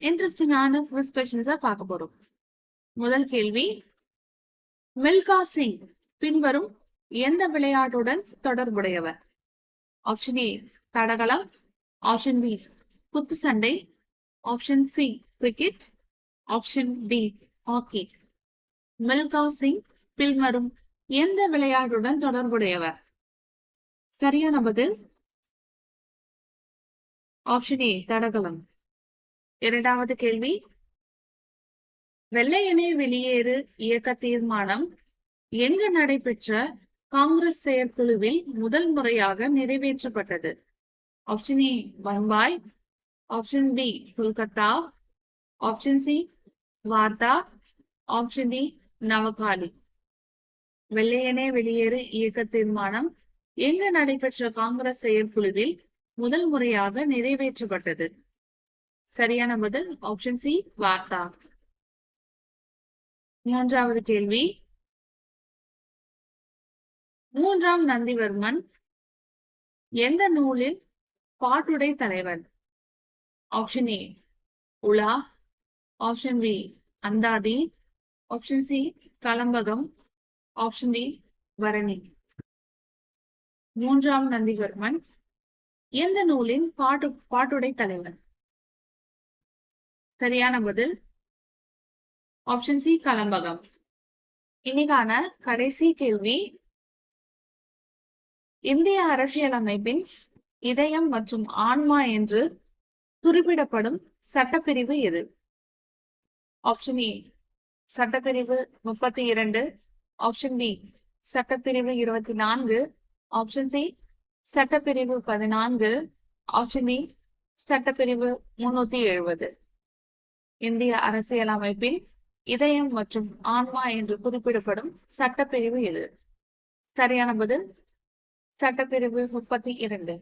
இன்ட்ரெஸ்டிங்கான கொஸ்டின்ஸா பார்க்க போறோம். முதல் கேள்வி, மில்கா சிங் பின்வரும் எந்த விளையாட்டுடன் தொடர்புடையவர்? ஆப்ஷன் ஏ தடகளம், ஆப்ஷன் பி குத்துச்சண்டை, option C cricket, option D hockey. Milkha Singh பின்வரும் எந்த விளையாட்டுடன் தொடர்புடையவர்? சரியான பதில் ஆப்ஷன் ஏ தடகளம். இரண்டாவது கேள்வி, வெள்ளையனே வெளியேறு இயக்க தீர்மானம் எங்கு நடைபெற்ற காங்கிரஸ் செயற்குழுவில் முதல் முறையாக நிறைவேற்றப்பட்டது? Option A Bombay, option B Kolkata, option C Wardha, option D Noakhali. வெள்ளையனே வெளியேறு இயக்க தீர்மானம் எங்கு நடைபெற்ற காங்கிரஸ் செயற்குழுவில் முதல் முறையாக நிறைவேற்றப்பட்டது? சரியான பதில் ஆப்ஷன் சி வார்தா. மூன்றாவது கேள்வி, மூன்றாம் நந்திவர்மன் எந்த நூலில் பாட்டுடை தலைவன்? ஆப்ஷன் ஏ உலா, ஆப்ஷன் பி அந்தாதி, ஆப்ஷன் சி கலம்பகம், ஆப்ஷன் டி பரணி. மூன்றாம் நந்திவர்மன் எந்த நூலின் பாட்டுடை தலைவன்? சரியான பதில் ஆப்ஷன் சி கலம்பகம். இன்னைக்கான கடைசி கேள்வி, இந்திய அரசியலமைப்பின் இதயம் மற்றும் ஆன்மா என்று குறிப்பிடப்படும் சட்டப்பிரிவு எது? ஆப்ஷன் ஏ சட்டப்பிரிவு 32, ஆப்ஷன் பி சட்டப்பிரிவு 24, ஆப்ஷன் சி சட்டப்பிரிவு 14, ஆப்ஷன் டி சட்டப்பிரிவு 370. இந்திய அரசியலமைப்பின் இதயம் மற்றும் ஆன்மா என்று குறிப்பிடப்படும் சட்டப்பிரிவு எது? சரியான பதில் சட்டப்பிரிவு 32.